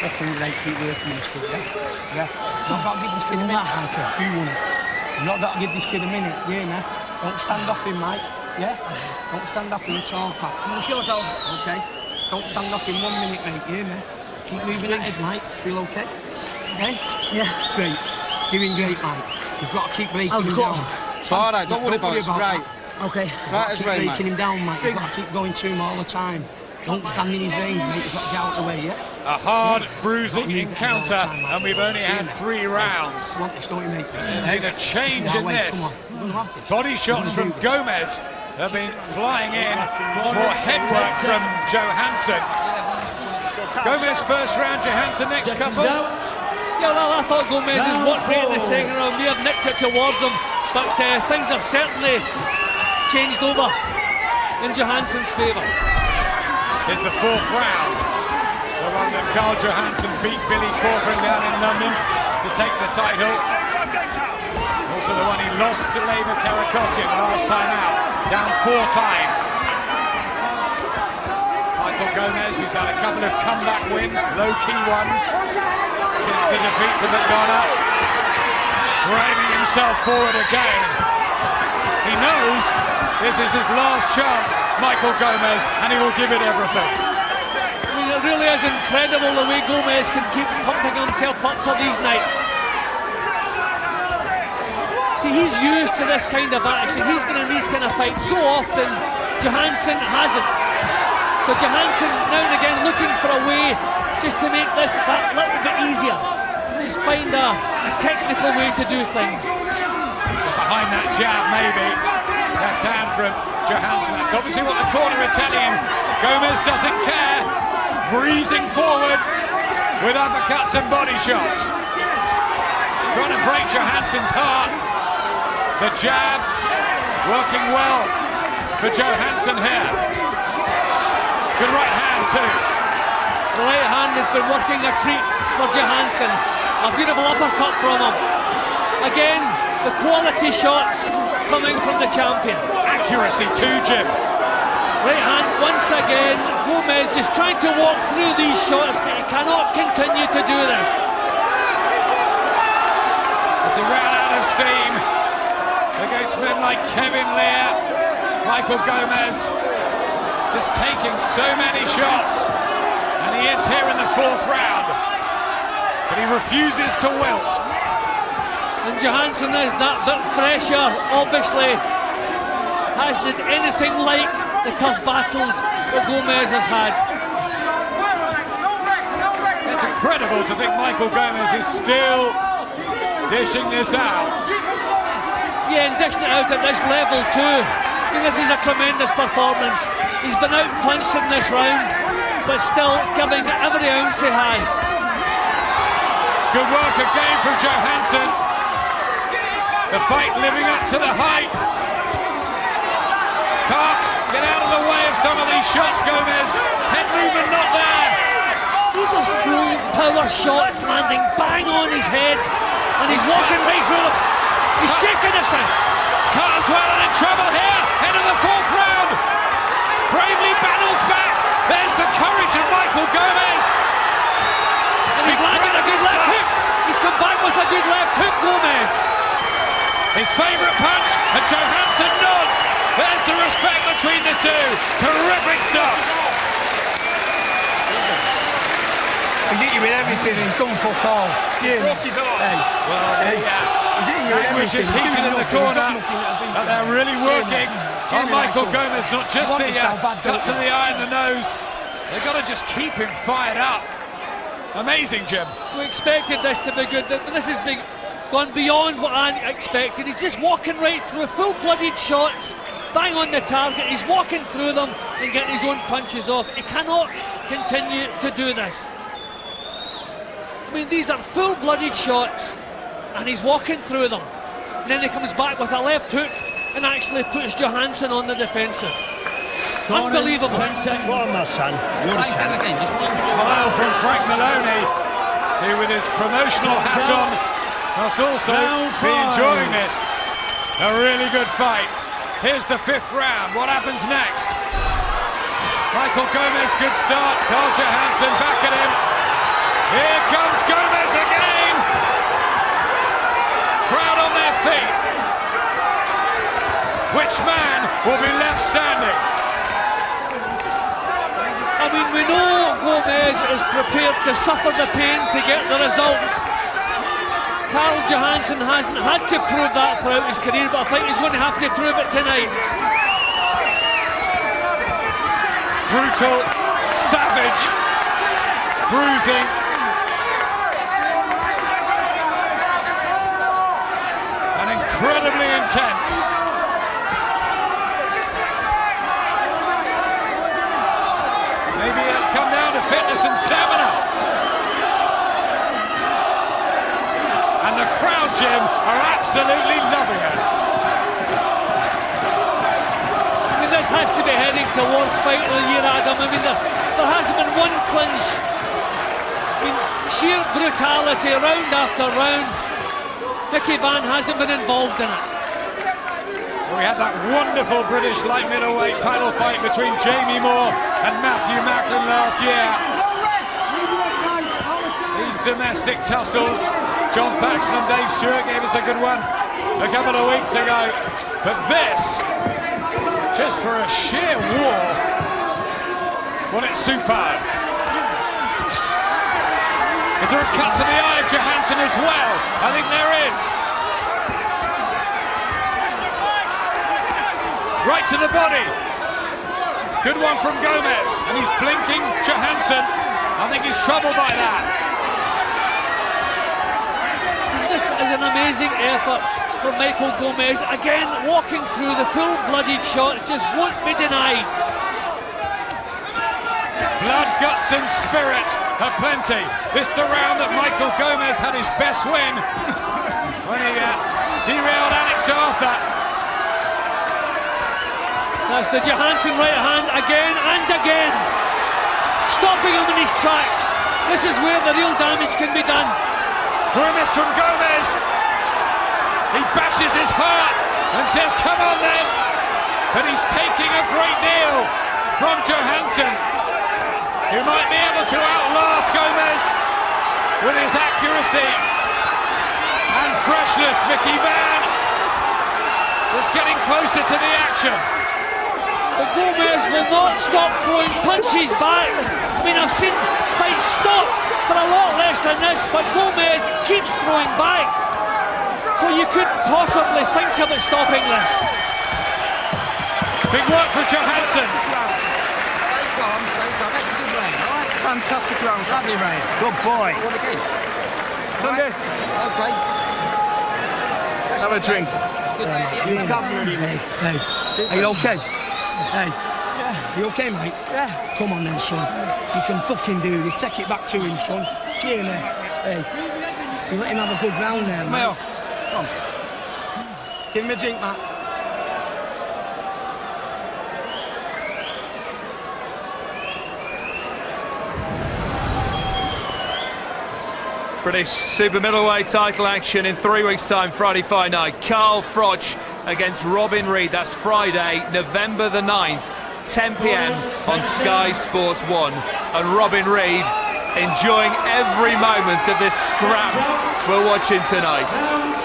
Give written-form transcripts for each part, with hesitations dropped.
fucking great, keep working with this kid, yeah? Not got to give this kid a minute, okay? You won it. You've not got to give this kid a minute, yeah, man? Don't stand off him, mate, yeah? Don't stand off him at all, Pat. No, sure, so. Okay? Don't stand off in 1 minute, mate, yeah, man? Keep moving that head, mate. Feel okay? Okay? Yeah. Great. Doing great, mate. You've got to keep breaking him down. It's all right, don't worry about it, right. Okay. Right as well, mate. Breaking him down, mate. You've got to keep going to him all the time. Don't stand in his range, mate. You've got to get out of the way, yeah? A hard, bruising encounter, and we've only had 3 rounds. Want this, don't you, mate? Need a change in this. Body shots from Gomez have been flying in. More headwork from Johanesson. Gomez first round, Johansson next couple. Yeah, well, I thought Gomez's worked great in the second round. May have nicked it towards him, but things have certainly changed over in Johansson's favour. Is the 4th round, the one that Carl Johansson beat Billy Corcoran down in London to take the title. Also the one he lost to Labour Karakossian last time out, down 4 times. Michael Gomez, who's had a couple of comeback wins, low-key ones, since the defeat to McDonough, driving himself forward again. He knows this is his last chance, Michael Gomez, and he will give it everything. I mean, it really is incredible the way Gomez can keep pumping himself up for these nights. See, he's used to this kind of action. He's been in these kind of fights so often. Johansson hasn't. So Johansson now and again looking for a way just to make this that little bit easier. Just find a technical way to do things. Behind that jab, maybe. Left hand from Johansson. That's obviously what the corner are telling him. Gomez doesn't care. Breezing forward with uppercuts and body shots. Trying to break Johansson's heart. The jab working well for Johansson here. Good right hand too. The right hand has been working a treat for Johansson. A beautiful uppercut from him. Again, the quality shots coming from the champion. Accuracy too, Jim. Right hand once again. Gomez just trying to walk through these shots, but he cannot continue to do this. As he ran out of steam against men like Kevin Lear, Michael Gomez, just taking so many shots, and he is here in the 4th round, but he refuses to wilt. And Johansson is that bit fresher, obviously hasn't had anything like the tough battles that Gomez has had. It's incredible to think Michael Gomez is still dishing this out. Yeah, and dishing it out at this level too. I mean, this is a tremendous performance. He's been outpunched in this round, but still giving every ounce he has. Good work again from Johansson. The fight living up to the hype. Can't get out of the way of some of these shots, Gomez. Head movement not there. These are full power shots landing bang on his head, and he's walking right through them. He's taking this thing. Carswell in trouble here. End of the 4th round. Bravely battles back. There's the courage of Michael Gomez. And he's landed a good left hook. He's come back with a good left hook, Gomez. His favourite punch, and Johansson nods. There's the respect between the two. Terrific stuff. He's hit you with everything and done fuck all. Yeah. Hey. Well, hey. He's hitting you with language is everything. heated in the corner. But they're really working on Michael Gomez, not just the cut to the eye and the nose. They've got to just keep him fired up. Amazing, Jim. We expected this to be good. This has been gone beyond what I expected. He's just walking right through full-blooded shots, bang on the target. He's walking through them and getting his own punches off. He cannot continue to do this. I mean, these are full-blooded shots, and he's walking through them. And then he comes back with a left hook and actually puts Johansson on the defensive. Unbelievable. One more, son. Smile from Frank Maloney, who with his promotional hat on must also be enjoying this. A really good fight. Here's the 5th round. What happens next? Michael Gomez, good start. Carl Johansson back at him. Here comes Gomez again. Crowd on their feet. Which man will be left standing? I mean, we know Gomez is prepared to suffer the pain to get the result. Carl Johansson hasn't had to prove that throughout his career, but I think he's going to have to prove it tonight. Brutal, savage, bruising. And incredibly intense. Maybe it'll come down to fitness and stamina. And the crowd, Jim, are absolutely loving it. I mean, this has to be heading towards fight of the year, Adam. I mean, there hasn't been one clinch. I mean, sheer brutality round after round. Mickey Van hasn't been involved in it. We had that wonderful British light middleweight title fight between Jamie Moore and Matthew Macklin last year. These domestic tussles, John Thaxton and Dave Stewart gave us a good one a couple of weeks ago. But this, just for a sheer war, well, it's superb. Is there a cut to the eye of Johanesson as well? I think there is. Right to the body. Good one from Gomez. And he's blinking Johanesson. I think he's troubled by that. This is an amazing effort from Michael Gomez. Again, walking through the full-blooded shots just won't be denied. Blood, guts and spirit are plenty. This the round that Michael Gomez had his best win when he derailed Alex Arthur. That's the Johansson right hand again and again. Stopping him in his tracks. This is where the real damage can be done. Grimace from Gomez. He bashes his heart and says, come on then. But he's taking a great deal from Johanesson, who might be able to outlast Gomez with his accuracy and freshness. Mickey Van just getting closer to the action. But Gomez will not stop throwing punches back. I mean, I've seen fights stop for a lot less than this, but Gomez keeps throwing back. So you couldn't possibly think about stopping this. Big work for Johanesson. Fantastic round. Lovely round. Good boy. Sunday. Okay. Have a drink. You governor him. Hey. Are you okay? Hey. Yeah. You okay, mate? Yeah. Come on then, son. You can fucking do this. Take it back to him, son. Cheer me. Hey. You let him have a good round there, mate. Male. Come. Give him a drink, Matt. British super middleweight title action in 3 weeks' time, Friday fight night. Carl Froch against Robin Reid. That's Friday, November the 9th, 10 p.m. on Sky Sports 1. And Robin Reid enjoying every moment of this scrap we're watching tonight.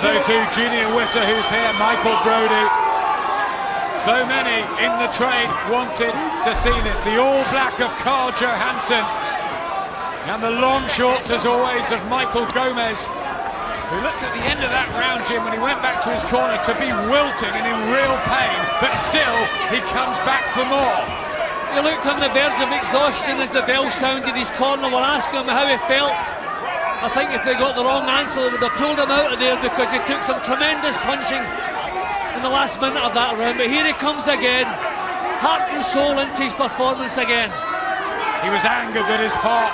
So too Junior Witter, who's here, Michael Brodie. So many in the trade wanted to see this. The all-black of Carl Johansson. And the long shorts, as always, of Michael Gomez, who looked at the end of that round, Jim, when he went back to his corner to be wilting and in real pain, but still, he comes back for more. He looked on the verge of exhaustion as the bell sounded. His corner were asking him how he felt. I think if they got the wrong answer, they would have pulled him out of there because he took some tremendous punching in the last minute of that round. But here he comes again, heart and soul into his performance again. He was angered that his heart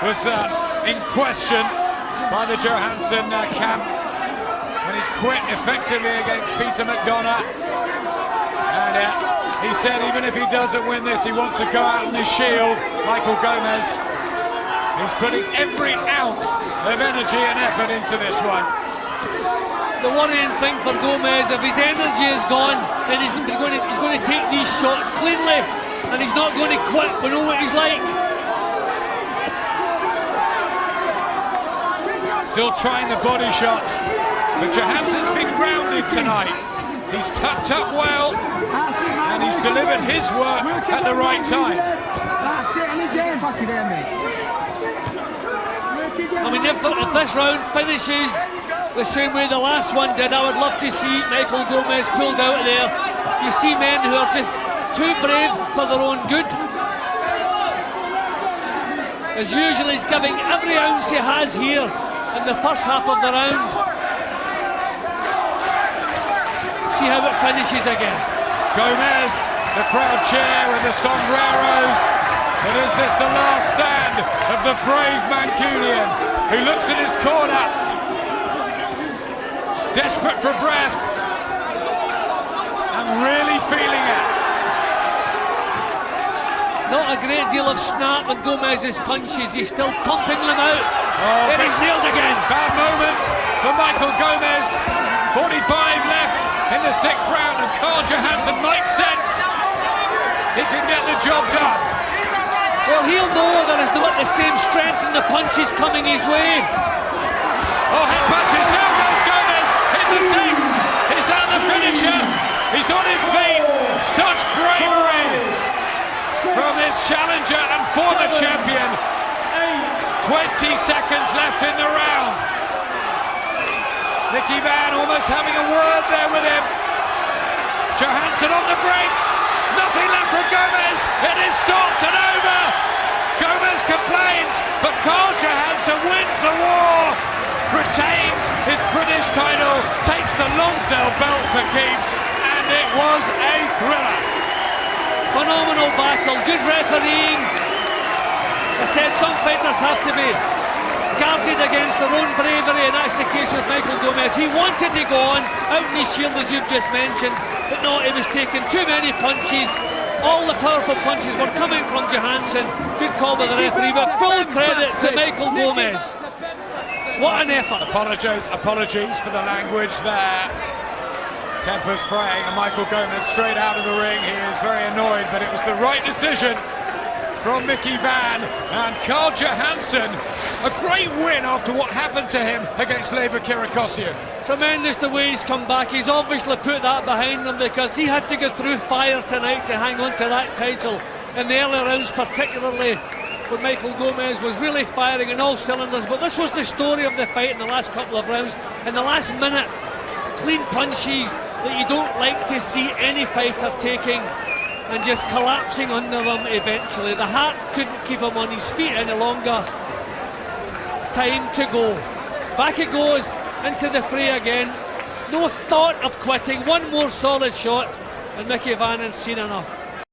was in question by the Johansson camp when he quit effectively against Peter McDonough. And he said even if he doesn't win this, he wants to go out on his shield. Michael Gomez, he's putting every ounce of energy and effort into this one. The worrying thing for Gomez, if his energy is gone, then he's going to take these shots cleanly, and he's not going to quit. We know what he's like. Still trying the body shots, but Johannesson's been grounded tonight. He's tucked up well, and he's delivered his work at the right time. I mean, if this round finishes the same way the last one did, I would love to see Michael Gomez pulled out of there. You see men who are just too brave for their own good. As usual, he's giving every ounce he has here in the first half of the round. See how it finishes again. Gomez, the crowd cheer and the sombreros. And is this the last stand of the brave Mancunian, who looks in his corner, desperate for breath and really feeling it? Not a great deal of snap with Gomez's punches. He's still pumping them out. Oh, and he's nailed again. Bad moments for Michael Gomez. 45 left in the 6th round, and Carl Johansson might sense he can get the job done. Well, he'll know there is not the same strength in the punches coming his way. Oh, head punches. Now goes Gomez. Hit the 6th. He's at the finisher. He's on his feet. Such bravery from this challenger and former champion. 20 seconds left in the round. Nicky Van almost having a word there with him. Johansson on the break. Nothing left from Gomez. It is stopped and over. Gomez complains, but Carl Johansson wins the war, retains his British title, takes the Lonsdale belt for keeps, and it was a thriller. Phenomenal battle, good refereeing. I said some fighters have to be guarded against their own bravery, and that's the case with Michael Gomez. He wanted to go on, out in his shield as you've just mentioned, but no, he was taking too many punches. All the powerful punches were coming from Johansson. Good call by the referee, but full credit to Michael Gomez. What an effort. Apologies for the language there. Tempers fraying, and Michael Gomez straight out of the ring. He is very annoyed, but it was the right decision from Mickey Van. And Carl Johansson, a great win after what happened to him against Lever Kirikosian. Tremendous the way he's come back. He's obviously put that behind him because he had to go through fire tonight to hang on to that title. In the early rounds particularly, when Michael Gomez was really firing in all cylinders. But this was the story of the fight in the last couple of rounds. In the last minute, clean punches that you don't like to see any fighter taking, and just collapsing under them eventually. The heart couldn't keep him on his feet any longer. Time to go. Back it goes into the fray again. No thought of quitting. One more solid shot, and Mickey Van had seen enough.